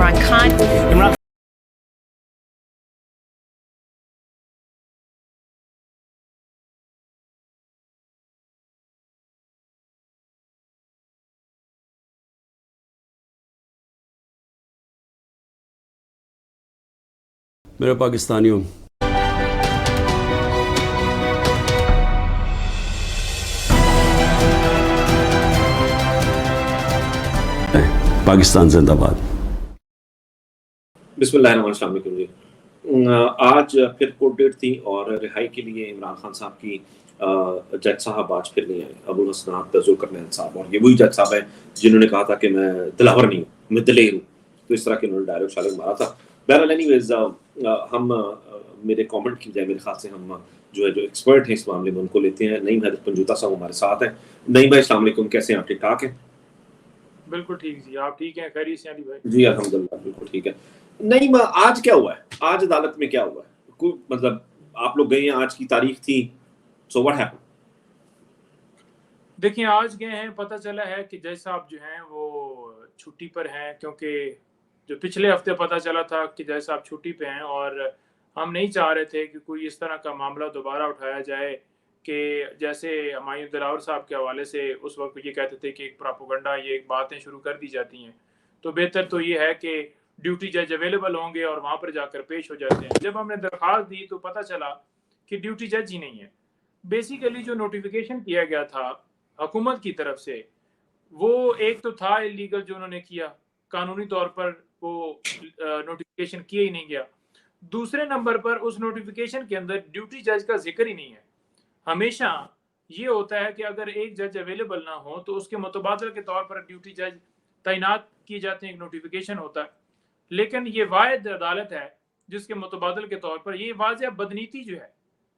Imran Khan. Imran मेरे पाकिस्तानियों, पाकिस्तान जिंदाबाद। बिस्मिल्लाहिर्रहमानिर्रहीम जी। आज फिर कोर्ट डेट थी और रिहाई के लिए इमरान खान साहब की जज साहब आज फिर नहीं आए, अबुल हसनात जुल्करनैन साहब। और ये वही जज साहब हैं जिन्होंने कहा था कि मैं दिलावर नहीं हूँ, मैं दिलेर हूँ। तो इस तरह के उन्होंने डायलॉग शायद मारा था। बहरहाल एनीवेज हम मेरे कमेंट की जाए, मेरे ख्याल से हम जो एक्सपर्ट हैं इस मामले में उनको लेते हैं। नईम हैदर पंजूता साहब हमारे साथ हैं। नईम भाई अस्सलाम वालेकुम, कैसे हैं आप? ठीक ठाक हैं? बिल्कुल ठीक जी, आप ठीक हैं? खैरियत से अली भाई? जी अल्हम्दुलिल्लाह बिल्कुल ठीक है। नहीं, आज क्या हुआ है? आज अदालत में क्या हुआ है? कोई मतलब आप लोग गए हैं, आज की तारीख थी, सो व्हाट हैपेंड? देखिए, आज गए हैं, पता चला है कि जज साहब जो हैं वो छुट्टी पर हैं, क्योंकि जो पिछले हफ्ते पता चला था कि जज साहब छुट्टी पे हैं और हम नहीं चाह रहे थे कि कोई इस तरह का मामला दोबारा उठाया जाए कि जैसे हुमायूं दिलावर साहब के हवाले से उस वक्त ये कहते थे कि एक प्रोपेगेंडा, ये एक बातें शुरू कर दी जाती हैं। तो बेहतर तो ये है कि ड्यूटी जज अवेलेबल होंगे और वहाँ पर जाकर पेश हो जाते हैं। जब हमने दरख्वास्त दी तो पता चला कि ड्यूटी जज ही नहीं है। बेसिकली जो नोटिफिकेशन किया गया था हुकूमत की तरफ से, वो एक तो था इलीगल जो उन्होंने किया, कानूनी तौर पर वो नोटिफिकेशन किया ही नहीं गया। दूसरे नंबर पर उस नोटिफिकेशन के अंदर ड्यूटी जज का जिक्र ही नहीं है। हमेशा ये होता है कि अगर एक जज अवेलेबल ना हो तो उसके मुतबादल के तौर पर ड्यूटी जज तैनात किए जाते हैं, एक नोटिफिकेशन होता है। लेकिन ये वाहिद अदालत है जिसके मुतबादल के तौर पर ये वाज़ेह बदनीति जो है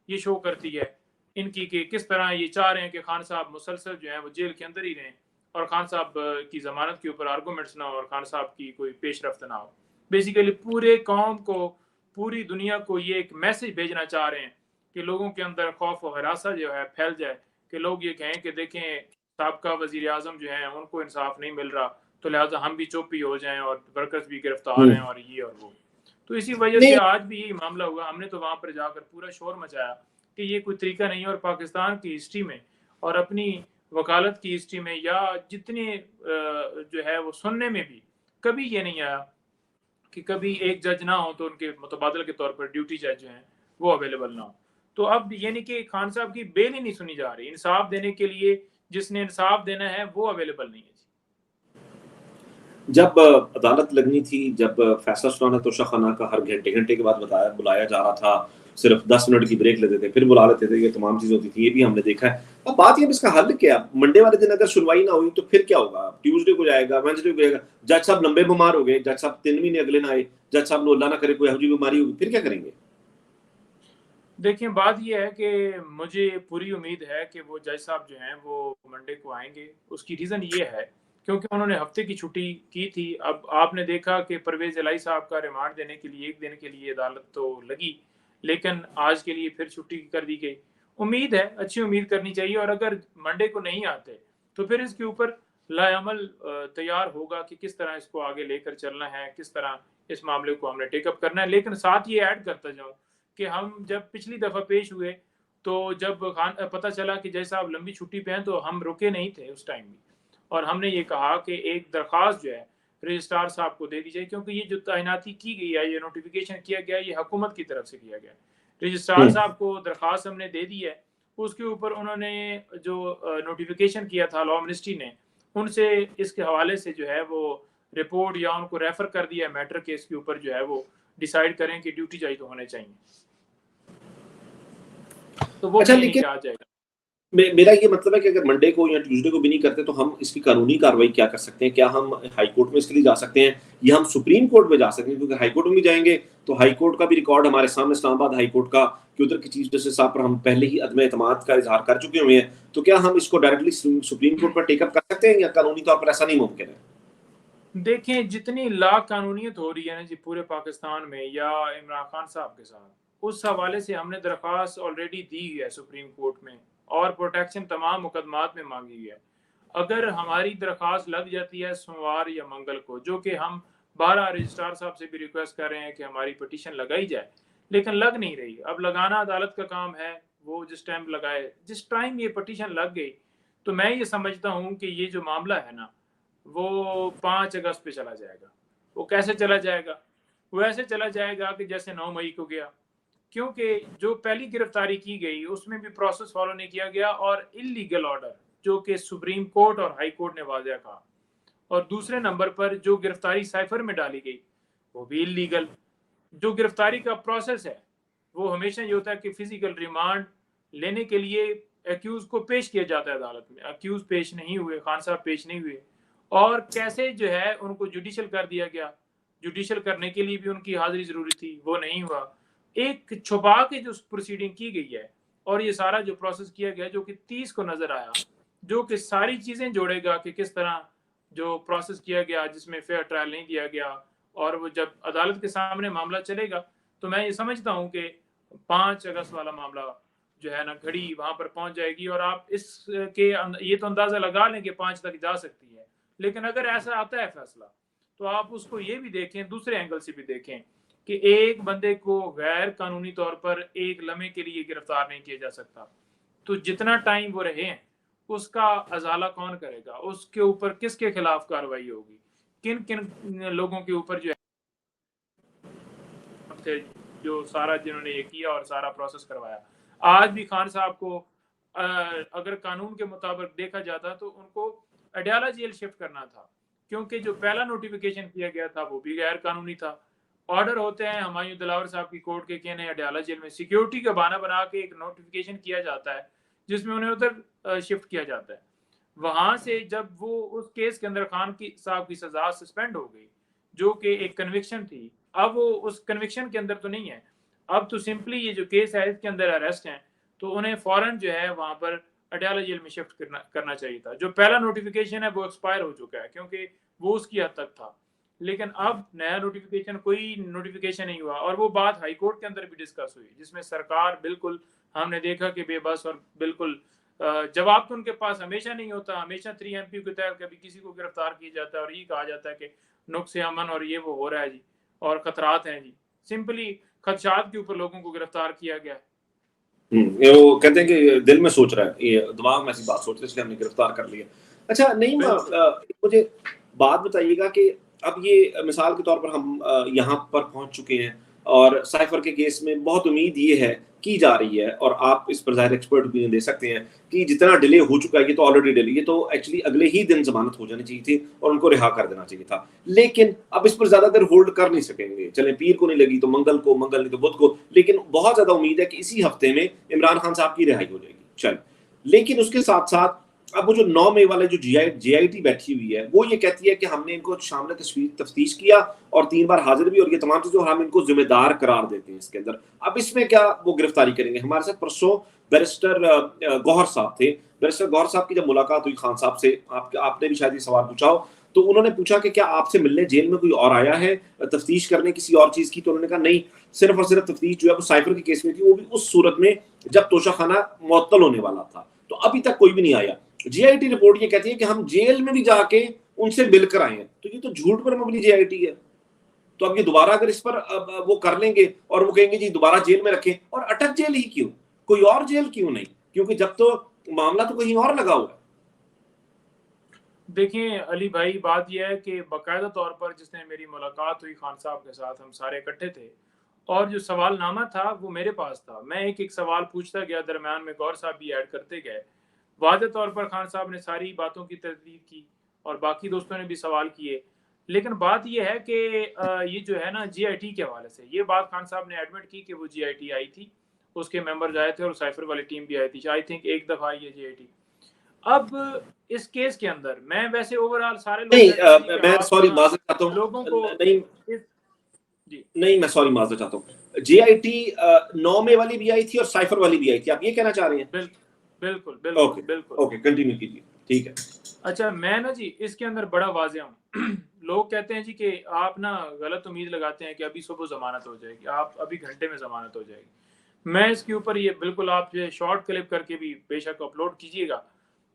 ये शो करती है इनकी, कि किस तरह ये चाह रहे हैं कि खान साहब मुसलसल जो है वो जेल के अंदर ही रहें और खान साहब की ज़मानत के ऊपर आर्गूमेंट्स ना हो और खान साहब की कोई पेशरफ्त ना हो। बेसिकली पूरे कौम को, पूरी दुनिया को ये एक मैसेज भेजना चाह रहे हैं कि लोगों के अंदर खौफ और हरासा जो है फैल जाए, कि लोग ये कहें कि देखें साबका वजीर आजम जो है उनको इंसाफ नहीं मिल रहा, तो लिहाजा हम भी चुप ही हो जाएं और वर्कर्स भी गिरफ्तार हैं और ये और वो। तो इसी वजह से आज भी यही मामला हुआ। हमने तो वहां पर जाकर पूरा शोर मचाया कि ये कोई तरीका नहीं है। और पाकिस्तान की हिस्ट्री में और अपनी वकालत की हिस्ट्री में या जितने जो है वो सुनने में भी कभी ये नहीं आया कि कभी एक जज ना हो तो उनके मुतबादल के तौर पर ड्यूटी जज जो हैं वो अवेलेबल ना हो। तो अब यानी कि खान साहब की बेल ही नहीं सुनी जा रही। इंसाफ देने के लिए जिसने इंसाफ देना है वो अवेलेबल नहीं है। जब अदालत लगनी थी, जब फैसला सुनाना, तो शाहखाना का हर घंटे घंटे के बाद बुलाया जा रहा था। सिर्फ 10 मिनट की ब्रेक लेते थे, फिर बुला लेते थे। ये तमाम चीज़ होती थी, ये भी हमने देखा है। अब बात ये, इसका हल क्या? मंडे वाले दिन अगर सुनवाई ना हुई तो फिर क्या होगा? ट्यूसडे को जाएगा, वेडनेसडे को जाएगा। जज साहब लंबे बीमार हो गए, जज साहब 3 महीने अगले ना आए, जज साहब ने अल्लाह ना करे कोई अजीब बीमारी होगी, फिर क्या करेंगे? देखिए, बात ये है कि मुझे पूरी उम्मीद है कि वो जज साहब जो हैं वो मंडे को आएंगे। उसकी रीज़न ये है क्योंकि उन्होंने हफ्ते की छुट्टी की थी। अब आपने देखा कि परवेज़ इलाही साहब का रिमांड देने के लिए एक दिन के लिए अदालत तो लगी, लेकिन आज के लिए फिर छुट्टी कर दी गई। उम्मीद है, अच्छी उम्मीद करनी चाहिए। और अगर मंडे को नहीं आते तो फिर इसके ऊपर लाएअमल तैयार होगा कि किस तरह इसको आगे लेकर चलना है, किस तरह इस मामले को हमने टेकअप करना है। लेकिन साथ ये ऐड करता जाऊँ कि हम जब पिछली दफ़ा पेश हुए तो जब पता चला कि जज साहब लंबी छुट्टी पे हैं तो हम रुके नहीं थे उस टाइम भी। और हमने ये कहा कि एक दरख्वास्त जो है रजिस्ट्रार साहब को दे दी जाए, क्योंकि ये जो तैनाती की गई है, ये नोटिफिकेशन किया गया है, ये हुकूमत की तरफ से किया गया है। रजिस्ट्रार साहब को दरख्वास्त हमने दे दी है। उसके ऊपर उन्होंने जो नोटिफिकेशन किया था लॉ मिनिस्ट्री ने, उनसे इसके हवाले से जो है वो रिपोर्ट या उनको रेफर कर दिया है मैटर केस के ऊपर, जो है वो डिसाइड करें कि ड्यूटी जज तो होने चाहिए। तो वो अच्छा, भी लेकिन आ जाएगा। मेरा ये मतलब है कि अगर मंडे को या ट्यूसडे को भी नहीं करते तो हम इसकी कानूनी कार्रवाई क्या कर सकते हैं? क्या हम हाई कोर्ट में इसके लिए जा सकते हैं या हम सुप्रीम कोर्ट में जा सकते हैं? क्योंकि हाई कोर्ट में भी जाएंगे तो हाई कोर्ट का भी रिकॉर्ड हमारे सामने, इस्लामाबाद हाई कोर्ट का, कि उधर की चीफ जस्टिस साहब पर हम पहले ही अदम एतमाद का इजहार कर चुके हुए हैं। तो क्या हम इसको डायरेक्टली सुप्रीम कोर्ट पर टेकअप कर सकते हैं या कानूनी तौर पर ऐसा नहीं मुमकिन है? देखें, जितनी ला कानूनियत हो रही है ना जी पूरे पाकिस्तान में या इमरान खान साहब के साथ, उस हवाले से हमने दरख्वास्त ऑलरेडी दी है सुप्रीम कोर्ट में और प्रोटेक्शन तमाम मुकदमात में मांगी है। अगर हमारी दरख्वास्त लग जाती है सोमवार या मंगल को, जो कि हम 12 रजिस्ट्रार साहब से भी रिक्वेस्ट कर रहे हैं कि हमारी पिटीशन लगाई जाए, लेकिन लग नहीं रही। अब लगाना अदालत का काम है, वो जिस टाइम लगाए, जिस टाइम ये पिटीशन लग गई तो मैं ये समझता हूँ कि ये जो मामला है ना वो 5 अगस्त पे चला जाएगा। वो कैसे चला जाएगा? वो ऐसे चला जाएगा कि जैसे 9 मई को गया, क्योंकि जो पहली गिरफ्तारी की गई उसमें भी प्रोसेस फॉलो नहीं किया गया और इलीगल ऑर्डर जो कि सुप्रीम कोर्ट और हाई कोर्ट ने वाज़ेह कहा। और दूसरे नंबर पर जो गिरफ्तारी साइफर में डाली गई वो भी इलीगल। जो गिरफ्तारी का प्रोसेस है वो हमेशा ये होता है कि फिजिकल रिमांड लेने के लिए एक्यूज को पेश किया जाता है अदालत में। एक्यूज पेश नहीं हुए, खान साहब पेश नहीं हुए, और कैसे जो है उनको जुडिशल कर दिया गया। जुडिशल करने के लिए भी उनकी हाजिरी जरूरी थी, वो नहीं हुआ। एक छुपा के जो प्रोसीडिंग की गई है और ये सारा जो प्रोसेस किया गया जो कि 30 को नजर आया, जो कि सारी चीजें जोड़ेगा कि किस तरह जो प्रोसेस किया गया जिसमें फेयर ट्रायल नहीं दिया गया, और वो जब अदालत के सामने मामला चलेगा तो मैं ये समझता हूँ कि 5 अगस्त वाला मामला जो है ना घड़ी वहां पर पहुंच जाएगी। और आप इसके ये तो अंदाजा लगा लें कि 5 तक जा सकती है, लेकिन अगर ऐसा आता है फैसला तो आप उसको ये भी देखें, दूसरे एंगल से भी देखें कि एक बंदे को गैर कानूनी तौर पर एक लम्हे के लिए गिरफ्तार नहीं किया जा सकता। तो जितना टाइम वो रहे हैं उसका अजाला कौन करेगा, उसके ऊपर किसके खिलाफ कार्रवाई होगी, किन किन लोगों के ऊपर जो है जो सारा जिन्होंने ये किया और सारा प्रोसेस करवाया। आज भी खान साहब को अगर कानून के मुताबिक देखा जाता तो उनको अडयाला जेल शिफ्ट करना था, क्योंकि जो पहला नोटिफिकेशन किया गया था वो भी गैर कानूनी था। ऑर्डर होते हैं हुमायूं दिलावर साहब की कोर्ट के कि इन्हें अडयाला जेल में सिक्योरिटी का बहाना बना के एक नोटिफिकेशन किया जाता है जिसमें उन्हें उधर शिफ्ट किया जाता है। वहां से जब वो उस केस के अंदर खान की साहब की सजा सस्पेंड हो गई जो कि एक कन्विक्शन थी, अब वो उस कन्विक्शन के अंदर तो नहीं है, अब तो सिंपली ये जो केस है इसके अंदर अरेस्ट हैं, तो उन्हें फौरन जो है वहां पर अडयाला जेल में शिफ्ट करना चाहिए था। जो पहला नोटिफिकेशन है वो एक्सपायर हो चुका है क्योंकि वो उसकी हद तक था, लेकिन अब नया नोटिफिकेशन कोई नोटिफिकेशन नहीं हुआ। और वो बात हाई कोर्ट के अंदर भी डिस्कस हुई जिसमें सरकार बिल्कुल हमने देखा कि बेबस और बिल्कुल जवाब तो उनके पास हमेशा नहीं होता। हमेशा 3MP के तहत कभी किसी को गिरफ्तार किया जाता है और ये कहा जाता है कि नुक्से अमन और ये वो हो रहा है जी और खतरात हैं जी, सिंपली खदशात के ऊपर लोगों को गिरफ्तार किया गया। ये वो कहते हैं कि दिल में सोच रहा है, ये दिमाग में ऐसी बात सोच रहा है इसलिए हमने गिरफ्तार कर लिया। अच्छा नहीं मुझे बात बताइएगा कि अब ये मिसाल के तौर पर हम यहाँ पर पहुंच चुके हैं और साइफर के केस में बहुत उम्मीद ये है की जा रही है, और आप इस पर ज़ाहिर एक्सपर्ट ओपिनियन दे सकते हैं कि जितना डिले हो चुका है, ये तो ऑलरेडी डिले, ये तो एक्चुअली अगले ही दिन जमानत हो जानी चाहिए थी और उनको रिहा कर देना चाहिए था, लेकिन अब इस पर ज्यादा देर होल्ड कर नहीं सकेंगे। चले पीर को नहीं लगी तो मंगल को, मंगल नहीं तो बुध को, लेकिन बहुत ज्यादा उम्मीद है कि इसी हफ्ते में इमरान खान साहब की रिहाई हो जाएगी। चल, लेकिन उसके साथ साथ अब वो जो 9 मई वाले जो JIT बैठी हुई है वो ये कहती है कि हमने इनको शामिल तफ्तीश किया और 3 बार हाजिर भी, और ये तमाम चीजें हम इनको जिम्मेदार करार देते हैं इसके अंदर। अब इसमें क्या वो गिरफ्तारी करेंगे? हमारे साथ परसों बैरिस्टर गौहर साहब थे। बैरिस्टर गौहर साहब की जब मुलाकात हुई खान साहब से, आपने भी शायद ये सवाल पूछा हो, तो उन्होंने पूछा कि क्या आपसे मिलने जेल में कोई और आया है तफ्तीश करने किसी और चीज की? तो उन्होंने कहा नहीं, सिर्फ और सिर्फ तफ्तीश जो है वो साइफर के केस में थी, वो भी उस सूरत में जब तोशाखाना मुअत्तल होने वाला था, तो अभी तक कोई भी नहीं आया। JIT रिपोर्ट ये कहती है कि हम जेल में भी जाके उनसे मिलकर आए हैं, तो ये तो झूठ पर मबनी JIT है। तो अब ये दोबारा अगर इस पर वो कर लेंगे और वो कहेंगे जी दोबारा जेल में रखें, और अटक जेल ही क्यों, कोई और जेल क्यों नहीं? क्योंकि जब तो मामला तो कहीं और लगा हुआ है। देखिए अली भाई, बात यह है कि बाकायदा तौर पर जिसने मेरी मुलाकात हुई खान साहब के साथ, हम सारे इकट्ठे थे और जो सवालनामा था वो मेरे पास था। मैं एक एक सवाल पूछता गया, दरम्यान में गौर साहब भी ऐड करते गए। वाज़ेह तौर पर खान साहब ने सारी बातों की तरदीद की और बाकी दोस्तों ने भी सवाल किए, लेकिन बात यह है कि ये जो है ना JIT के हवाले से ये बात खान साहब ने एडमिट की कि वो JIT आई थी, उसके मेंबर्स आए थे और साइफर वाली टीम भी आई थी। आई थिंक एक दफ़ा आई है JIT। अब इस केस के अंदर मैं वैसे ओवरऑल सारे लोग नहीं, मैं सॉरी माजरत चाहता हूँ, लोगों को नहीं जी नहीं मैं सॉरी माजरत चाहता हूँ। JIT 9 मई वाली भी आई थी और साइफर वाली भी आई थी, आप ये कहना चाह रहे हैं? बिल्कुल बिल्कुल बिल्कुल ओके, कंटिन्यू कीजिए, ठीक है। अच्छा, मैं ना जी इसके अंदर बड़ा वाज़ेह हूँ। लोग कहते हैं जी कि आप ना गलत उम्मीद लगाते हैं कि अभी सुबह जमानत हो जाएगी, आप अभी घंटे में जमानत हो जाएगी। मैं इसके ऊपर ये बिल्कुल आप शॉर्ट क्लिप करके भी बेशक अपलोड कीजिएगा।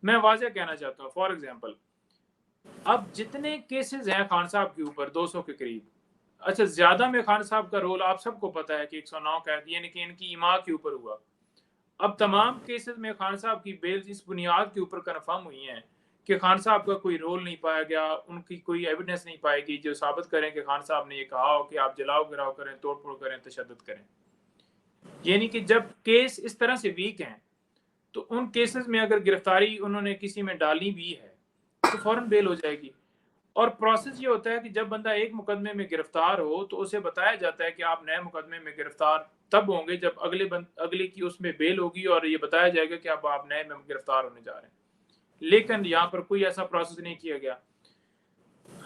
मैं वाज़ेह कहना चाहता हूँ, फॉर एग्जांपल अब जितने केसेस हैं खान साहब के ऊपर 200 के करीब, अच्छा ज्यादा में खान साहब का रोल आप सबको पता है कि 109 कैद यानी कि इनकी इमा के ऊपर हुआ। अब तमाम केसेस में खान साहब की बेल इस बुनियाद के ऊपर कन्फर्म हुई हैं कि खान साहब का कोई रोल नहीं पाया गया, उनकी कोई एविडेंस नहीं पाएगी जो साबित करें कि खान साहब ने ये कहा हो कि आप जलाओ गिराओ करें, तोड़ फोड़ करें, तशद्दुद करें। यानी कि जब केस इस तरह से वीक हैं तो उन केसेस में अगर गिरफ्तारी उन्होंने किसी में डाली भी है तो फौरन बेल हो जाएगी। और प्रोसेस ये होता है कि जब बंदा एक मुकदमे में गिरफ्तार हो तो उसे बताया जाता है कि आप नए मुकदमे में गिरफ्तार तब होंगे जब अगले की उसमें बेल होगी और ये बताया जाएगा कि अब आप नए में गिरफ्तार होने जा रहे हैं। लेकिन यहाँ पर कोई ऐसा प्रोसेस नहीं किया गया।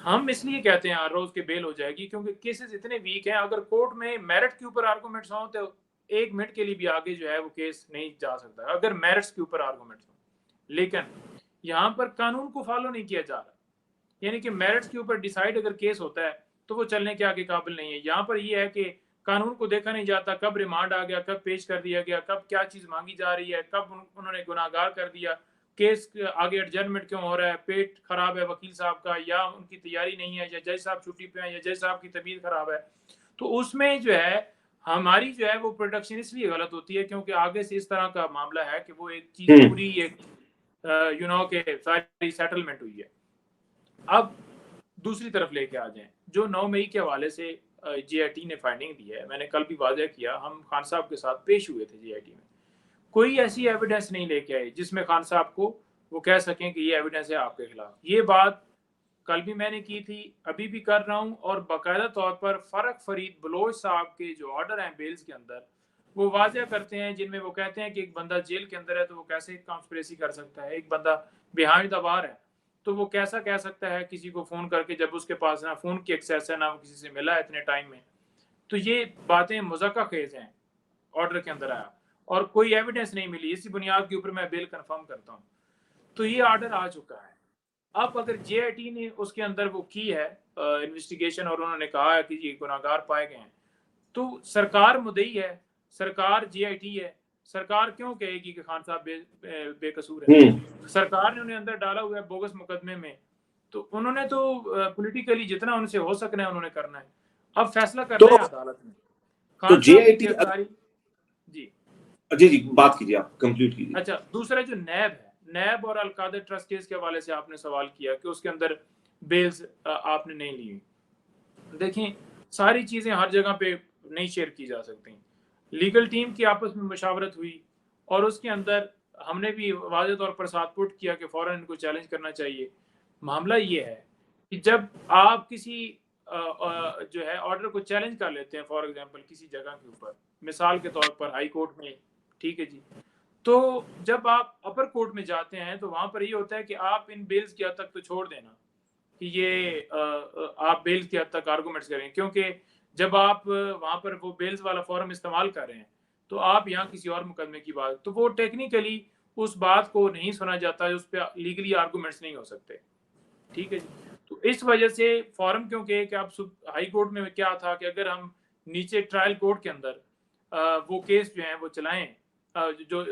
हम इसलिए कहते हैं हर रोज के बेल हो जाएगी क्योंकि केसेस इतने वीक हैं। अगर कोर्ट में मेरिट के ऊपर आर्गूमेंट्स हों तो 1 मिनट के लिए भी आगे जो है वो केस नहीं जा सकता अगर मेरिट्स के ऊपर आर्गूमेंट्स हों। लेकिन यहाँ पर कानून को फॉलो नहीं किया जा रहा, यानी कि मेरिट्स के ऊपर डिसाइड अगर केस होता है तो वो चलने के आगे काबिल नहीं है। यहाँ पर ये है कि कानून को देखा नहीं जाता, कब रिमांड आ गया, कब पेश कर दिया गया, कब क्या चीज मांगी जा रही है, कब उन्होंने गुनाहगार कर दिया, केस आगे एडजर्नमेंट क्यों हो रहा है, पेट खराब है वकील साहब का, या उनकी तैयारी नहीं है, या जज साहब छुट्टी पे हैं, या जज साहब की तबीयत खराब है। तो उसमें जो है हमारी जो है वो प्रोडक्शन इसलिए गलत होती है क्योंकि आगे से इस तरह का मामला है कि वो एक चीज पूरी एक के सारी सेटलमेंट हुई है। अब दूसरी तरफ लेके आ जाएं, जो 9 मई के हवाले से जीआईटी ने फाइंडिंग दी है, मैंने कल भी वाज़ह किया, हम खान साहब के साथ पेश हुए थे जीआईटी में। कोई ऐसी एविडेंस नहीं लेके आए जिसमें खान साहब को वो कह सकें कि ये एविडेंस है आपके खिलाफ। ये बात कल भी मैंने की थी, अभी भी कर रहा हूं, और बाकायदा तौर पर फर्क फरीद बलोच साहब के जो ऑर्डर हैं बेल्स के अंदर वो वाज़ह करते हैं, जिनमें वो कहते हैं कि एक बंदा जेल के अंदर है तो वो कैसे कॉन्स्पिरेसी कर सकता है, एक बंदा बिहाइंड द बार है तो वो कैसा कह सकता है किसी को फोन करके जब उसके पास ना फोन की एक्सेस है ना वो किसी से मिला है इतने टाइम में। तो ये बातें मुज़क्का खेज हैं ऑर्डर के अंदर आया और कोई एविडेंस नहीं मिली, इसी बुनियाद के ऊपर मैं बेल कंफर्म करता हूँ। तो ये ऑर्डर आ चुका है। अब अगर जेआईटी ने उसके अंदर वो की है इन्वेस्टिगेशन और उन्होंने कहा है कि ये गुनाहगार पाए गए हैं, तो सरकार मुद्दई है, सरकार जीआईटी है, सरकार क्यों कहेगी कि खान साहब बेकसूर है? सरकार ने उन्हें अंदर डाला हुआ है बोगस मुकदमे में, तो उन्होंने तो पॉलिटिकली जितना उनसे हो सकना है उन्होंने करना है। अब फैसला करना है अदालत में। खान साहब की गिरफ्तारी जी जी जी बात कीजिए, आप कंप्लीट कीजिए। अच्छा, दूसरा जो नैब है, नैब और अलकादर ट्रस्ट केस के हवाले से आपने सवाल किया कि उसके अंदर बेल्स आपने नहीं ली। देखें, सारी चीजें हर जगह पे नहीं शेयर की जा सकती। लीगल टीम की आपस में मशावरत हुई और उसके अंदर हमने भी वाज़ेह तौर पर साथ पुट किया कि फ़ौरन इनको चैलेंज करना चाहिए। मामला ये है कि जब आप किसी जो है ऑर्डर को चैलेंज कर लेते हैं, फॉर एग्जांपल किसी जगह के ऊपर, मिसाल के तौर पर हाई कोर्ट में, ठीक है जी, तो जब आप अपर कोर्ट में जाते हैं तो वहाँ पर ये होता है कि आप इन बेल्स की हद तक तो छोड़ देना कि ये आप बेल्स की हद तक आर्गूमेंट्स करें, क्योंकि जब आप वहाँ पर वो बेल्स वाला फॉर्म इस्तेमाल कर रहे हैं तो आप यहाँ किसी और मुकदमे की बात, तो वो टेक्निकली उस बात को नहीं सुना जाता, उस पर लीगली आर्गूमेंट्स नहीं हो सकते, ठीक है जी। तो इस वजह से फॉर्म क्योंकि कि आप हाई कोर्ट में क्या था कि अगर हम नीचे ट्रायल कोर्ट के अंदर वो केस जो है वो चलाएं, जो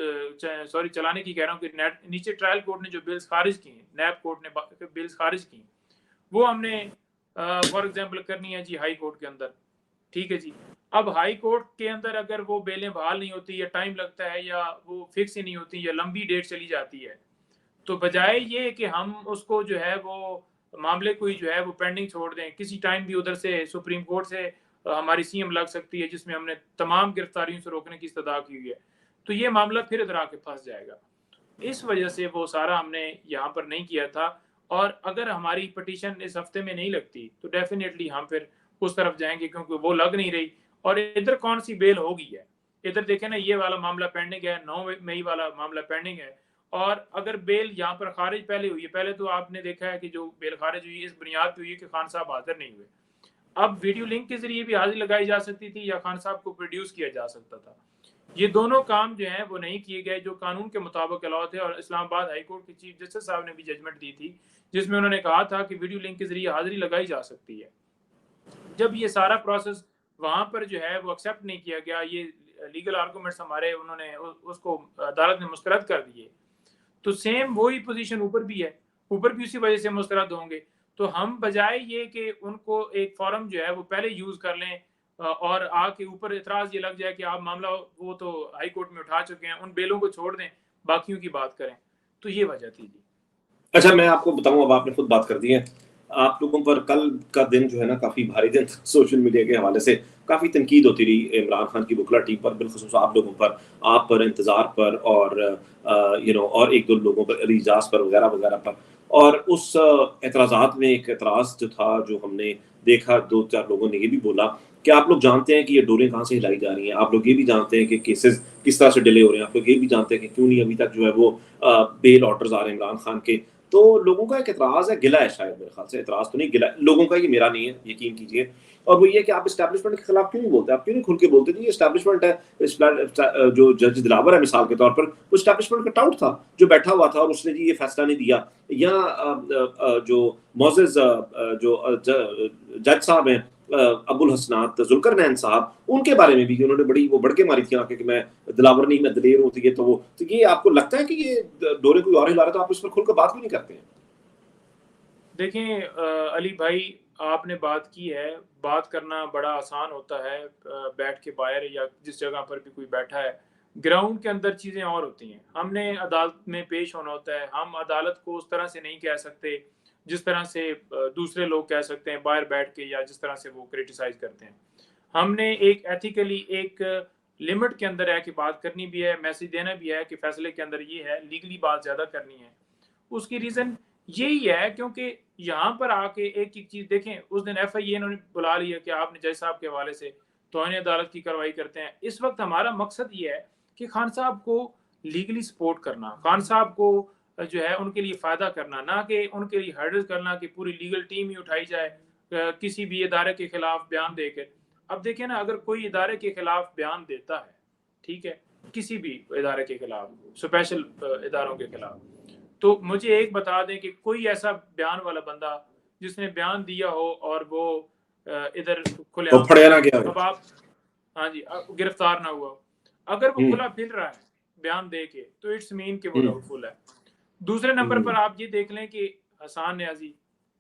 सॉरी चलाने की कह रहा हूँ कि नीचे ट्रायल कोर्ट ने जो बिल्स खारिज की, नैब कोर्ट ने बिल्स खारिज की, वो हमने फॉर एग्जांपल करनी है जी हाई कोर्ट के अंदर, ठीक है जी। अब हाई कोर्ट के अंदर अगर वो बेलें बहाल नहीं होती या टाइम लगता है या वो फिक्स ही नहीं होती या लंबी डेट चली जाती है, तो बजाय ये कि हम उसको जो है वो मामले को ही जो है वो पेंडिंग छोड़ दें, किसी टाइम भी उधर से सुप्रीम कोर्ट से हमारी सीएम लग सकती है जिसमें हमने तमाम गिरफ्तारियों से रोकने की इस्तदा की हुई है, तो ये मामला फिर इधर आके फंस जाएगा। इस वजह से वो सारा हमने यहाँ पर नहीं किया था। और अगर हमारी पटिशन इस हफ्ते में नहीं लगती तो डेफिनेटली हम फिर उस तरफ जाएंगे, क्योंकि वो लग नहीं रही। और इधर कौन सी बेल होगी है, इधर देखें ना, ये वाला मामला पेंडिंग है, 9 मई वाला मामला पेंडिंग है। और अगर बेल यहाँ पर खारिज पहले हुई है, पहले तो आपने देखा है कि जो बेल खारिज हुई इस बुनियाद पे हुई है कि खान साहब हाजिर नहीं हुए। अब वीडियो लिंक के जरिए भी हाजिरी लगाई जा सकती थी या खान साहब को प्रोड्यूस किया जा सकता था। ये दोनों काम जो हैं वो नहीं किए गए जो कानून के मुताबिक अलाउ थे। और इस्लामाबाद हाई कोर्ट के चीफ जस्टिस साहब ने भी जजमेंट दी थी जिसमें उन्होंने कहा था कि वीडियो लिंक के जरिए हाजिरी लगाई जा सकती है। जब ये सारा प्रोसेस वहां पर जो है वो एक्सेप्ट नहीं किया गया, ये लीगल आर्गूमेंट्स हमारे उन्होंने उसको अदालत ने मुस्तरद कर दिए, तो सेम वही पोजीशन ऊपर भी है। ऊपर भी उसी वजह से मुस्तरद होंगे। तो हम बजाय ये कि उनको एक फॉरम जो है वो पहले यूज़ कर लें और आके ऊपर एतराज़ ये लग जाए कि आप मामला वो तो हाई कोर्ट में उठा चुके हैं, उन बेलों को छोड़ दें, बाकियों की बात करें। तो ये वजह थी जी। अच्छा, मैं आपको बताऊँ, अब आपने खुद बात कर दी है। आप लोगों पर कल का दिन जो है ना काफ़ी भारी दिन था सोशल मीडिया के हवाले से। काफ़ी तनकीद होती रही इमरान खान की बुकला टीम पर, बिलख़ुसूस आप लोगों पर, आप पर, इंतज़ार पर और और 1-2 लोगों पर, अली इजाज़ पर वग़ैरह-वग़ैरह पर। और उस एतराज़ात में एक एतराज़ जो था, जो हमने देखा, 2-4 लोगों ने ये भी बोला कि आप लोग जानते हैं कि ये डोरें कहाँ से हिलाई जा रही हैं। आप लोग ये भी जानते हैं कि केसेज़ किस तरह से डिले हो रहे हैं। आप लोग ये भी जानते हैं कि क्यों नहीं अभी तक जो है वो बेल ऑर्डर्स आ रहे हैं इमरान खान के। तो लोगों का एक एतराज़ है, गिला है शायद, मेरे ख़्याल से एतराज़ तो नहीं, गिला है। लोगों का, ये मेरा नहीं है, यकीन कीजिए। और वो ये है कि आप एस्टेब्लिशमेंट के खिलाफ क्यों नहीं बोलते? आप क्यों नहीं खुल के बोलते? जी, ये एस्टेब्लिशमेंट है। जो जज दिलावर है मिसाल के तौर पर, वो एस्टेब्लिशमेंट का टाउट था, जो बैठा हुआ था और उसने जी ये फैसला नहीं दिया। या जो मोअज़्ज़ज़ जज साहब हैं, अबुल हसनात ज़ुल्करनैन साहब, उनके बारे में भी उन्होंने बड़ी वो भड़के मारी थी आके कि मैं दिलावर नहीं, मैं दलेर हूँ। तो ये आपको लगता है कि ये डोरे कोई और हिला रहा है, तो आप इस पर खुलकर बात क्यों नहीं करते हैं? देखें अली भाई, आपने बात की है, बात करना बड़ा आसान होता है बैठ के बाहर या जिस जगह पर भी कोई बैठा है। ग्राउंड के अंदर चीज़ें और होती हैं। हमने अदालत में पेश होना होता है। हम अदालत को उस तरह से नहीं कह सकते जिस तरह से दूसरे लोग कह सकते हैं बाहर बैठ के, या जिस तरह से वो क्रिटिसाइज़ करते हैं। हमने एक एथिकली एक लिमिट के अंदर रह के बात करनी भी है, मैसेज देना भी है कि फैसले के अंदर ये है, लीगली बात ज़्यादा करनी है। उसकी रीज़न यही है क्योंकि यहाँ पर आके एक-एक चीज़ देखें, उस दिन एफआईए इन्होंने बुला लिया कि आपने जज साहब के हवाले से तौहीन अदालत की कार्रवाई करते हैं। इस वक़्त हमारा मकसद ये है कि खान साहब को लीगली सपोर्ट करना, खान साहब को जो है उनके लिए फ़ायदा करना, ना कि उनके लिए हर्डल्स करना कि पूरी लीगल टीम ही उठाई जाए किसी भी इदारे के खिलाफ बयान देके। अब देखिए ना, अगर कोई इदारे के खिलाफ बयान देता है, ठीक है? किसी भी इदारे के खिलाफ, स्पेशल इदारों के खिलाफ, तो मुझे एक बता दें कि कोई ऐसा बयान वाला बंदा जिसने बयान दिया हो और वो इधर तो खुलेआम फड़या ना गया हो। अब आप हाँ जी, गिरफ्तार ना हुआ हो। अगर वो हुँ, खुला फिर रहा है बयान दे के, तो इट्स मीन कि वो हुँ, डाउटफुल है। दूसरे नंबर पर हुँ, आप ये देख लें कि हसान न्याज़ी,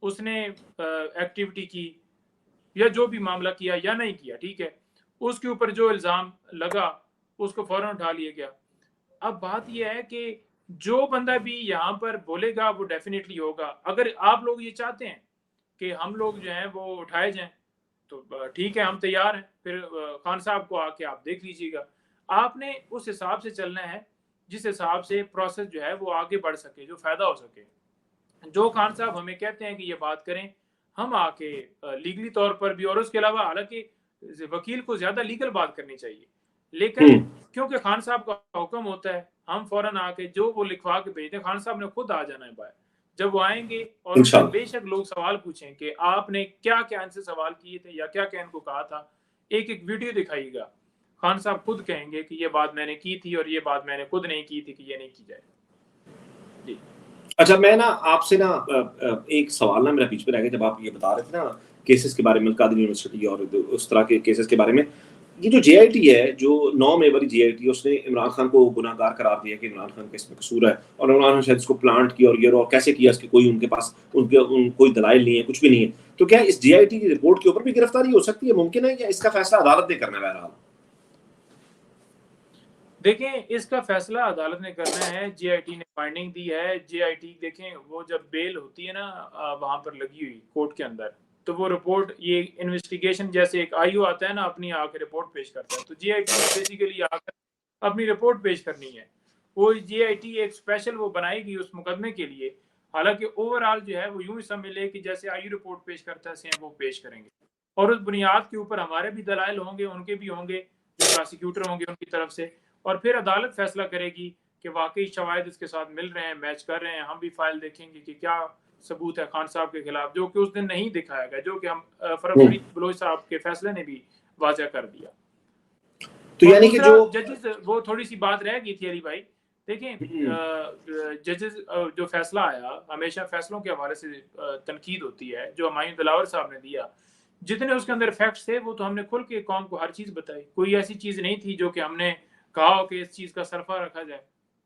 उसने एक्टिविटी की या जो भी मामला किया या नहीं किया, ठीक है? उसके ऊपर जो इल्ज़ाम लगा, उसको फ़ौरन उठा लिया गया। अब बात ये है कि जो बंदा भी यहाँ पर बोलेगा वो डेफ़िनेटली होगा। अगर आप लोग ये चाहते हैं कि हम लोग जो हैं वो उठाए जाएँ, तो ठीक है, हम तैयार हैं। फिर खान साहब को आके आप देख लीजिएगा। आपने उस हिसाब से चलना है, जिस हिसाब से प्रोसेस जो है वो आगे बढ़ सके, जो फ़ायदा हो सके। जो खान साहब हमें कहते हैं कि ये बात करें, हम आके लीगली तौर पर भी, और उसके अलावा हालाँकि वकील को ज़्यादा लीगल बात करनी चाहिए। हुँ, लेकिन क्योंकि खान साहब का हुक्म होता है, हम फ़ौरन आके जो वो लिखवा के भेजते हैं, खान साहब ने खुद आ जाना है बाहर। जब वो आएँगे और उनसे इंशाअल्लाह। बेशक लोग सवाल पूछें कि आपने क्या-क्या इनसे सवाल किए थे या क्या-क्या इनको कहा था, एक-एक वीडियो दिखाइएगा। खान साहब खुद कहेंगे कि ये बात मैंने की थी और ये बात मैंने खुद नहीं की थी कि ये नहीं की जाए। जी। अच्छा, मैं ना आपसे ना एक सवाल ना मेरा बीच में रह गया जब आप ये बता रहे थे ना केसेस के बारे में, कादिर यूनिवर्सिटी और उस तरह के केसेस के बारे में। ये जो जेआईटी है, जो 9 मई वाली जेआईटी, उसने इमरान खान को गुनाहगार करार दिया कि इमरान खान का इसमें कसूर है और इमरान खान शायद इसको प्लांट किया और ये और कैसे किया, इसकी कोई उनके पास कोई दलाइल नहीं है, कुछ भी नहीं है। तो क्या इस जेआईटी की रिपोर्ट के ऊपर भी गिरफ्तारी हो सकती है, मुमकिन है, या इसका फैसला अदालत ने करना है बहरहाल? देखें, इसका फैसला अदालत ने करना है। जेआईटी ने फाइंडिंग दी है। जेआईटी देखें, वो जब बेल होती है ना वहाँ पर लगी हुई कोर्ट के अंदर, तो वो रिपोर्ट, ये इन्वेस्टिगेशन जैसे एक आईओ आता है ना, अपनी आके रिपोर्ट पेश करता है, तो जेआईटी ने बेसिकली आकर अपनी रिपोर्ट पेश करनी है। वो जेआईटी एक स्पेशल वो बनाएगी उस मुकदमे के लिए। हालांकि ओवरऑल जो है वो यूं ही समझ ले कि जैसे आईओ रिपोर्ट पेश करता है, सेम वो पेश करेंगे, और उस बुनियाद के ऊपर हमारे भी दलाइल होंगे, उनके भी होंगे, जो प्रोसिक्यूटर होंगे उनकी तरफ से, और फिर अदालत फैसला करेगी कि वाकई शवाहिद इसके साथ मिल रहे हैं, मैच कर रहे हैं। हम भी फाइल देखेंगे कि क्या सबूत है खान साहब के खिलाफ, जो कि उस दिन नहीं दिखाया गया, जो कि हम हुँ, फरीद बलोच साहब के फैसले ने भी वाज़ह कर दिया। तो और यानी कि दूसरा, जो जजेस, वो थोड़ी सी बात रह गई थी अली भाई। देखें, हुँ, जजेस जो फैसला आया, हमेशा फैसलों के हवाले से तनकीद होती है, जो हुमायूं दिलावर साहब ने दिया, जितने उसके अंदर फैक्ट्स थे वो तो हमने खुल के कौम को हर चीज़ बताई। कोई ऐसी चीज़ नहीं थी जो कि हमने कहा हो कि इस चीज़ का सरफा रखा जाए,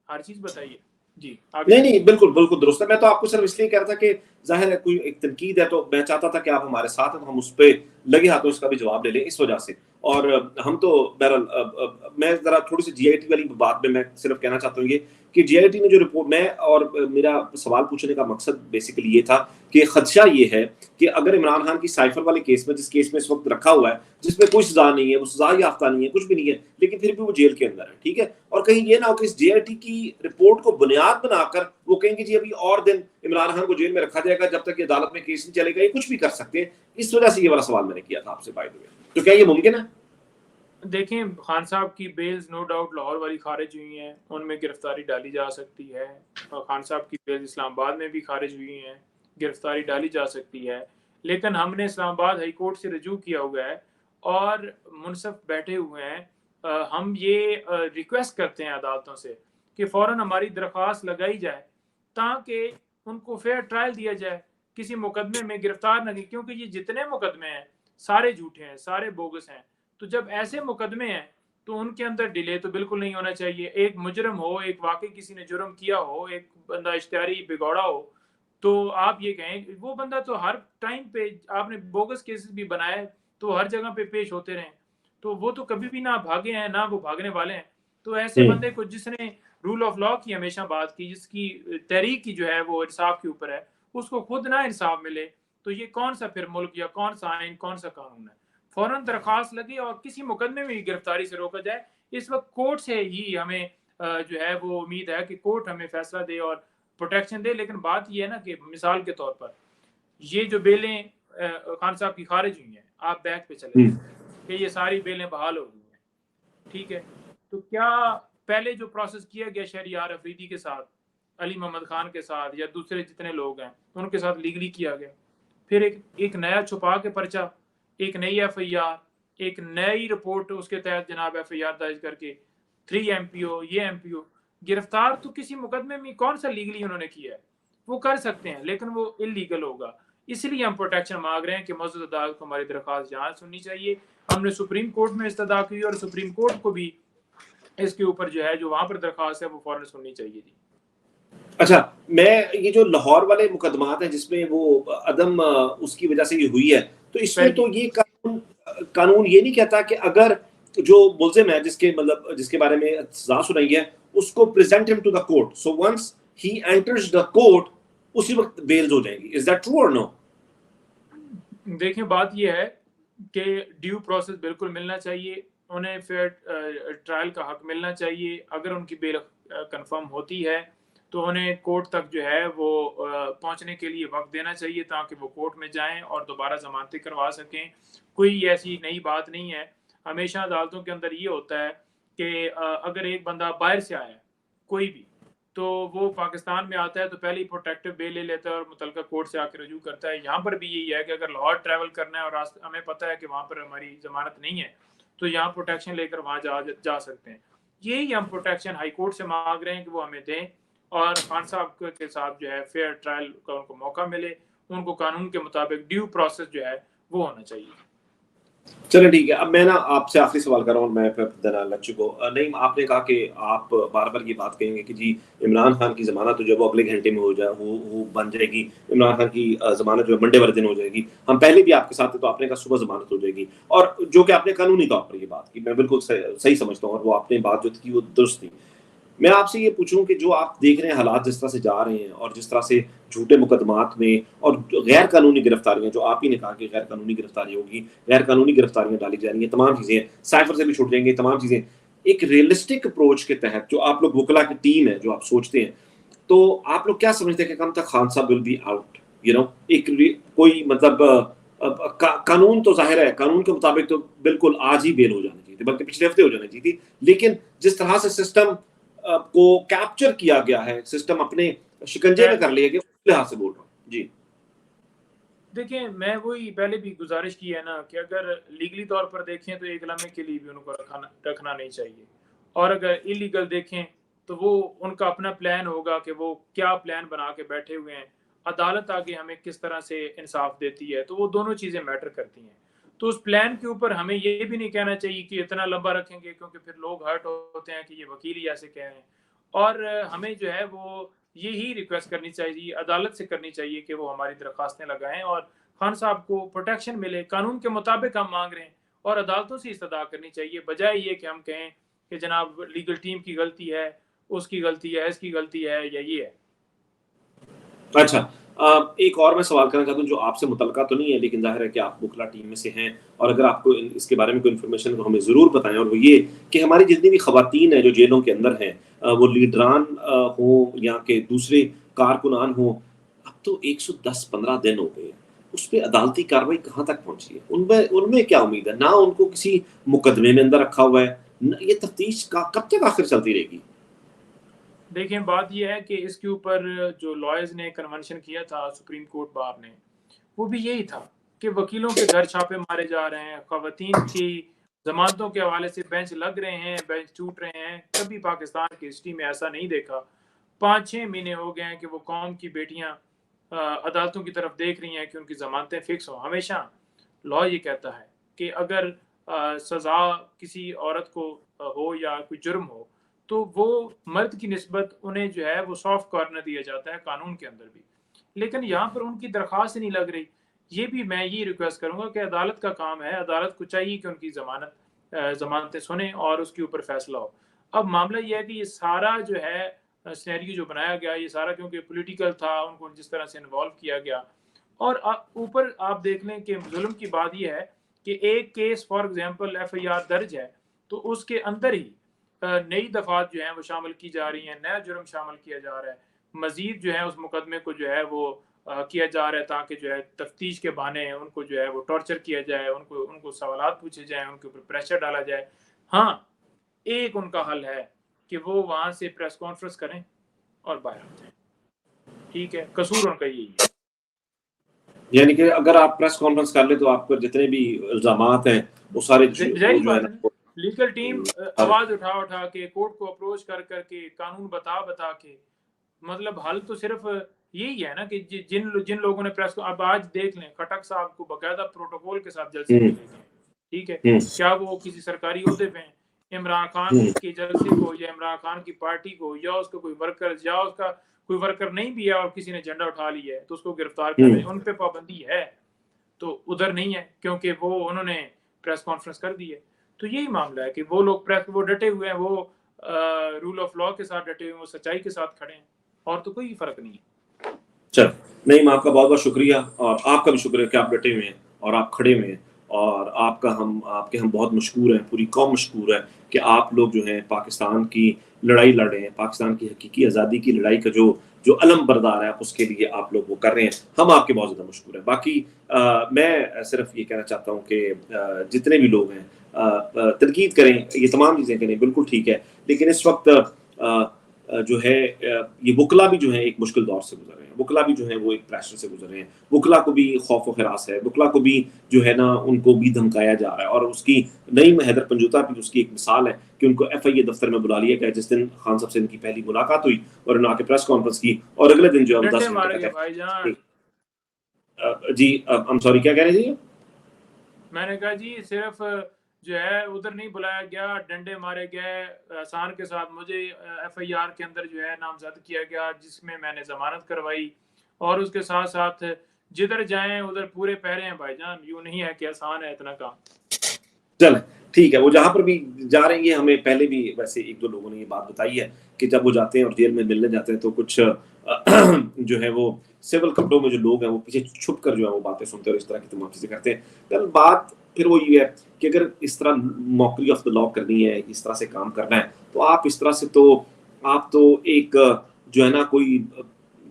हर चीज़ बताइए। जी आगे। नहीं नहीं, बिल्कुल बिल्कुल दुरुस्त है। मैं तो आपको सिर्फ इसलिए कह रहा था कि जाहिर है कोई एक तनकीद है, तो मैं चाहता था कि आप हमारे साथ हैं तो हम उस पे लगे हाथों इसका भी जवाब ले लें इस वजह से। और हम तो बहरहाल मैं जरा थोड़ी सी जीआईटी वाली बात में मैं सिर्फ कहना चाहता हूँ ये कि जीआईटी ने जो रिपोर्ट, मैं और मेरा सवाल पूछने का मकसद बेसिकली ये था कि खदशा ये है कि अगर इमरान खान की साइफर वाले केस में, जिस केस में इस वक्त रखा हुआ है, जिसमें कोई सजा नहीं है, वो सजा याफ्ता नहीं है, कुछ भी नहीं है, लेकिन फिर भी वो जेल के अंदर है, ठीक है, और कहीं ये ना हो कि इस जेआईटी की रिपोर्ट को बुनियाद बनाकर वो कहेंगे जी अभी और दिन इमरान खान को जेल में रखा जाएगा जब तक ये अदालत में केस नहीं चलेगा, ये कुछ भी कर सकते हैं। इस वजह से ये वाला सवाल मैंने किया था आपसे बाय द वे। तो क्या ये मुमकिन है? देखें, खान साहब की बेल्स नो डाउट लाहौर वाली खारिज हुई हैं, उनमें गिरफ्तारी डाली जा सकती है, और खान साहब की बेल्स इस्लामाबाद में भी खारिज हुई हैं, गिरफ्तारी डाली जा सकती है। लेकिन हमने इस्लामाबाद हाई कोर्ट से रजू किया हुआ है और मुनसफ बैठे हुए हैं। हम ये रिक्वेस्ट करते हैं अदालतों से कि फ़ौरन हमारी दरख्वास्त लगाई जाए ताकि उनको फेयर ट्रायल दिया जाए, किसी मुकदमे में गिरफ्तार नहीं, क्योंकि ये जितने मुकदमे हैं सारे झूठे हैं, सारे बोगस हैं। तो जब ऐसे मुकदमे हैं तो उनके अंदर डिले तो बिल्कुल नहीं होना चाहिए। एक मुजरम हो, एक वाकई किसी ने जुर्म किया हो, एक बंदा इश्तिहारी बिगौड़ा हो, तो आप ये कहें वो बंदा तो हर टाइम पे आपने बोगस केसेस भी बनाए तो हर जगह पे पेश होते रहे, तो वो तो कभी भी ना भागे हैं ना वो भागने वाले हैं। तो ऐसे बंदे को, जिसने रूल ऑफ लॉ की हमेशा बात की, जिसकी तहरीक की जो है वो इंसाफ के ऊपर है, उसको खुद ना इंसाफ मिले तो ये कौन सा फिर मुल्क या कौन सा आइन, कौन सा कानून है? फौरन दरख्वास्त लगे और किसी मुकदमे में भी गिरफ्तारी से रोका जाए। इस वक्त कोर्ट से ही हमें जो है वो उम्मीद है कि कोर्ट हमें फैसला दे और प्रोटेक्शन दे। लेकिन बात ये है ना कि मिसाल के तौर पर ये जो बेलें खान साहब की खारिज हुई हैं, आप बैक पे चले जाएं कि ये सारी बेलें बहाल हो गई हैं, ठीक है, तो क्या पहले जो प्रोसेस किया गया शहरियार अफरीदी के साथ, अली मोहम्मद खान के साथ या दूसरे जितने लोग हैं उनके साथ लीगली किया गया, फिर एक नया छुपा के पर्चा, एक नई एफआईआर, एक नई रिपोर्ट उसके तहत जनाब एफआईआर दर्ज करके 3 एमपीओ, ये एमपीओ गिरफ्तार तो किसी मुकदमे में कौन सा लीगली उन्होंने किया है? वो कर सकते हैं लेकिन वो इलीगल होगा। इसलिए हम प्रोटेक्शन मांग रहे हैं कि मौजूदा अदालत को हमारी दरख्वास्त जांच सुननी चाहिए। हमने सुप्रीम कोर्ट में इस्तदा की और सुप्रीम कोर्ट को भी इसके ऊपर जो है, जो वहां पर दरख्वास्त है वो फौरन सुननी चाहिए जी। अच्छा, मैं ये जो लाहौर वाले मुकदमात हैं जिसमें वो अदम उसकी वजह से ये हुई है, तो इसमें तो ये कानून ये नहीं कहता कि अगर जो मुल्जिम है, जिसके मतलब जिसके बारे में सजा सुनाई है, उसको present him to the court, so once he enters the court उसी वक्त बेल हो जाएगी। इज दैट ट्रू और नो? देखिए, बात ये है कि ड्यू प्रोसेस बिल्कुल मिलना चाहिए, उन्हें फेयर ट्रायल का हक मिलना चाहिए। अगर उनकी बेल कंफर्म होती है तो उन्हें कोर्ट तक जो है वो पहुंचने के लिए वक्त देना चाहिए ताकि वो कोर्ट में जाएं और दोबारा जमानतें करवा सकें। कोई ऐसी नई बात नहीं है। हमेशा अदालतों के अंदर ये होता है कि अगर एक बंदा बाहर से आया है कोई भी, तो वो पाकिस्तान में आता है तो पहले ही प्रोटेक्टिव बेल ले लेता है और मुतलका कोर्ट से आकर रजू करता है। यहाँ पर भी यही है कि अगर लाहौर ट्रैवल करना है और रास्ते हमें पता है कि वहाँ पर हमारी जमानत नहीं है, तो यहाँ प्रोटेक्शन लेकर वहाँ जा सकते हैं। यही हम प्रोटेक्शन हाई कोर्ट से मांग रहे हैं कि वो हमें दें और खान साहब के साथ जो है फेयर ट्रायल का उनको मौका मिले, उनको कानून के मुताबिक ड्यू प्रोसेस जो है वो होना चाहिए। चलो ठीक है, अब मैं ना आपसे आखिरी सवाल कर रहा हूँ, मैं फिर देना लक्ष्य को। नहीं, आपने कहा कि आप बार बार ये बात कहेंगे कि जी इमरान खान की जमानत तो जब वो अगले घंटे में हो जाए वो बन जाएगी, इमरान खान की जमानत जो है मंडे वाले दिन हो जाएगी। हम पहले भी आपके साथ थे तो आपने कहा सुबह जमानत हो जाएगी, और जो कि आपने कानूनी तौर पर ये बात की, मैं बिल्कुल सही समझता हूँ, और वो आपने बात जो थी वो दुरुस्त थी। मैं आपसे ये पूछूं कि जो आप देख रहे हैं हालात जिस तरह से जा रहे हैं और जिस तरह से झूठे मुकदमात में और गैर कानूनी गिरफ्तारियां, जो आप ही ने कहा कि गैर कानूनी गिरफ्तारी होगी, गैर कानूनी गिरफ्तारियां डाली जा रही हैं, तमाम चीजें साइफर से भी छूट जाएंगी, तमाम चीजें एक रियलिस्टिक अप्रोच के तहत जो आप लोग वकला की टीम है जो आप सोचते हैं, तो आप लोग क्या समझते हैं कि कब तक खान साहब विल बी आउट? एक कोई मतलब कानून तो जाहिर है, कानून के मुताबिक तो बिल्कुल आज ही बेल हो जानी चाहिए थी, बल्कि पिछले हफ्ते हो जानी चाहिए थी, लेकिन जिस तरह से सिस्टम को कैप्चर किया गया है, सिस्टम अपने शिकंजे में कर लिया गया, उस लिहाज से बोल रहा हूँ जी। देखिए, मैं वही पहले भी गुजारिश की है ना कि अगर लीगली तौर पर देखें तो एक लम्हे के लिए भी उनको रखना नहीं चाहिए, और अगर इलीगल देखें तो वो उनका अपना प्लान होगा कि वो क्या प्लान बना के बैठे हुए हैं, अदालत आगे हमें किस तरह से इंसाफ देती है, तो वो दोनों चीज़ें मैटर करती हैं। तो उस प्लान के ऊपर हमें ये भी नहीं कहना चाहिए कि इतना लंबा रखेंगे, क्योंकि फिर लोग हर्ट होते हैं कि ये वकील ही ऐसे कह रहे हैं। और हमें जो है वो यही रिक्वेस्ट करनी चाहिए, अदालत से करनी चाहिए कि वो हमारी दरख्वास्तें लगाएं और खान साहब को प्रोटेक्शन मिले, कानून के मुताबिक हम मांग रहे हैं और अदालतों से इस्तदा करनी चाहिए, बजाय ये कि हम कहें कि जनाब लीगल टीम की गलती है, उसकी गलती है, इसकी गलती है या ये है। अच्छा, एक और मैं सवाल करना चाहता हूँ जो आपसे मुतल्लिका तो नहीं है, लेकिन ज़ाहिर है कि आप वकला टीम में से हैं और अगर आपको इसके बारे में कोई इन्फॉर्मेशन तो हमें ज़रूर बताएं। और वो ये कि हमारी जितनी भी खवातीन हैं जो जेलों के अंदर हैं, वो लीडरान हों या के दूसरे कारकुनान हों, अब तो 110-15 दिन हो गए हैं, उस पे अदालती कार्रवाई कहाँ तक पहुंची है? उनमें उनमें क्या उम्मीद है? ना उनको किसी मुकदमे में अंदर रखा हुआ है, ये तफ्तीश कब तक आखिर चलती रहेगी? देखिए, बात ये है कि इसके ऊपर जो लॉयर्स ने कन्वेंशन किया था सुप्रीम कोर्ट बार ने, वो भी यही था कि वकीलों के घर छापे मारे जा रहे हैं, ख़वातीन की ज़मानतों के हवाले से बेंच लग रहे हैं, बेंच टूट रहे हैं। कभी पाकिस्तान की हिस्ट्री में ऐसा नहीं देखा। 5-6 महीने हो गए हैं कि वो कौम की बेटियां अदालतों की तरफ देख रही हैं कि उनकी ज़मानतें फ़िक्स हों। हमेशा लॉ ये कहता है कि अगर सज़ा किसी औरत को हो या कोई जुर्म हो, तो वो मर्द की निस्बत उन्हें जो है वो सॉफ्ट कॉर्नर दिया जाता है कानून के अंदर भी। लेकिन यहाँ पर उनकी दरख्वास्त नहीं लग रही। ये भी मैं ये रिक्वेस्ट करूँगा कि अदालत का काम है, अदालत को चाहिए कि उनकी ज़मानतें सुने और उसके ऊपर फैसला हो। अब मामला ये है कि ये सारा जो है सिनेरियो जो बनाया गया, ये सारा क्योंकि पॉलिटिकल था, उनको जिस तरह से इन्वॉल्व किया गया और ऊपर आप देख लें कि जुल्म की बात ये है कि एक केस फॉर एग्जांपल एफआईआर दर्ज है, तो उसके अंदर ही नई दफात जो हैं वो शामिल की जा रही हैं, नया जुर्म शामिल किया जा रहा है। मज़ीद जो है उस मुकदमे को जो है वो किया जा रहा है ताकि जो है तफ्तीश के बहाने उनको जो है वो टॉर्चर किया जाए, उनको उनको सवालात पूछे जाएँ, उनके ऊपर प्रेशर डाला जाए। हाँ, एक उनका हल है कि वो वहाँ से प्रेस कॉन्फ्रेंस करें और बाहर आ जाएँ। ठीक है, कसूर उनका यही है। यानी कि अगर आप प्रेस कॉन्फ्रेंस कर ले तो आप पर जितने भी इल्ज़ामात हैं, वो सारे वो ज़ाहिर जो है बात ना है ना, लीगल टीम सारे आवाज़ उठा के कोर्ट को अप्रोच कर के कानून बता के मतलब हल तो सिर्फ यही है ना कि जिन लोगों ने प्रेस को अब आज देख लें, खटक साहब को बकायदा प्रोटोकॉल के साथ जलसे हुँ, पे ले गए। ठीक है, हुँ, क्या वो किसी सरकारी ओहदे पे हैं? इमरान खान हुँ, के जलसे को या इमरान खान की पार्टी को या उसका कोई वर्कर या उसका कोई वर्कर नहीं भी है और किसी ने झंडा उठा लिया है तो उसको गिरफ्तार कर रहे हुँ। हैं, उन पे पाबंदी है। तो उधर नहीं है क्योंकि वो उन्होंने प्रेस कॉन्फ्रेंस कर दी है। तो यही मामला है कि वो लोग वो डटे हुए हैं, वो रूल ऑफ लॉ के साथ डटे हुए हैं, वो सच्चाई के साथ खड़े हैं और तो कोई फ़र्क नहीं है। चलो, नईम आपका बहुत-बहुत शुक्रिया और आपका भी शुक्रिया कि आप डटे हुए हैं और आप खड़े हुए हैं और आपके हम बहुत मशकूर हैं, पूरी कौम मशकूर है कि आप लोग जो हैं पाकिस्तान की लड़ाई लड़ रहे हैं, पाकिस्तान की हकीकी आज़ादी की लड़ाई का जो अलम बरदार है, उसके लिए आप लोग वो कर रहे हैं। हम आपके बहुत ज़्यादा मशकूर हैं। बाकी मैं सिर्फ़ ये कहना चाहता हूँ कि जितने भी लोग हैं तनकीद करें, ये तमाम चीज़ें करें, बिल्कुल ठीक है। लेकिन इस वक़्त जो है ये वकला भी जो है एक मुश्किल दौर से गुजर रहे हैं, वकला भी जो है वो एक प्रेशर से गुजर रहे हैं, वकला को भी खौफ व हिरास है, वकला को भी जो है ना उनको भी धमकाया जा रहा है और उसकी नईम हैदर पंजूता भी उसकी एक मिसाल है कि उनको एफआईए दफ्तर में बुला लिया गया जिस दिन खान साहब से इनकी पहली मुलाकात हुई और उन्होंने आके प्रेस कॉन्फ्रेंस की और अगले दिन जो हम डंडे 10 मारे घंटे गए तक भाईजान। जी आई एम सॉरी क्या कह रहे थे? मैंने कहा जी सिर्फ जो है उधर नहीं बुलाया गया, डंडे मारे गए एहसान के साथ। मुझे एफआईआर के अंदर जो है नामजद किया गया जिसमें मैंने जमानत करवाई और उसके साथ साथ जिधर जाएं उधर पूरे पहरे हैं भाईजान। यूं नहीं है कि आसान है इतना काम। चलें, ठीक है, वो जहाँ पर भी जा रहे हैं ये हमें पहले भी वैसे 1-2 लोगों ने ये बात बताई है कि जब वो जाते हैं और जेल में मिलने जाते हैं तो कुछ जो है वो सिविल कपड़ों में जो लोग हैं वो पीछे छुप कर जो है वो बातें सुनते हैं और इस तरह की तमाम चीज़ें करते हैं। कल बात फिर वो ये है कि अगर इस तरह मॉकरी ऑफ द लॉ करनी है, इस तरह से काम करना है, तो आप इस तरह से आप तो एक जो है ना कोई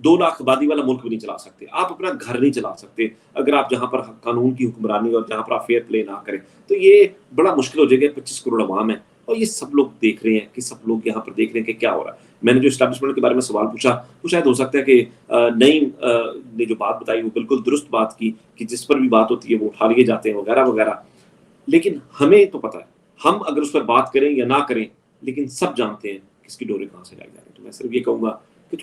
2 लाख आबादी वाला मुल्क भी नहीं चला सकते। आप अपना घर नहीं चला सकते, अगर आप जहाँ पर कानून की हुक्मरानी और जहाँ पर आप फेयर प्ले ना करें। तो ये बड़ा मुश्किल हो जाएगा, 25 करोड़ अवाम है और ये सब लोग देख रहे हैं कि सब लोग यहाँ पर देख रहे हैं कि क्या हो रहा है। मैंने जो एस्टैब्लिशमेंट के बारे में सवाल पूछा, वो शायद हो सकता है कि नईम ने जो बात बताई वो बिल्कुल दुरुस्त बात की कि जिस पर भी बात होती है वो उठा लिए जाते हैं वगैरह-वगैरह। लेकिन हमें तो पता है, हम अगर उस पर बात करें या ना करें, लेकिन सब जानते हैं किसकी डोरी कहाँ से लाई जा रही है। तो मैं सिर्फ ये कहूँगा कि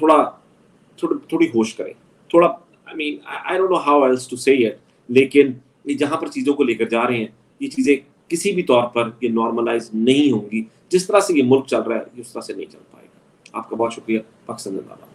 थोड़ी होश करें। थोड़ा I mean I don't know how else to say it, लेकिन ये जहाँ पर चीज़ों को लेकर जा रहे हैं, ये चीज़ें किसी भी तौर पर ये नॉर्मलाइज़ नहीं होंगी। जिस तरह से ये मुल्क चल रहा है, ये उस तरह से नहीं चल पाएगा। आपका बहुत शुक्रिया। पाकिस्तान जिंदाबाद।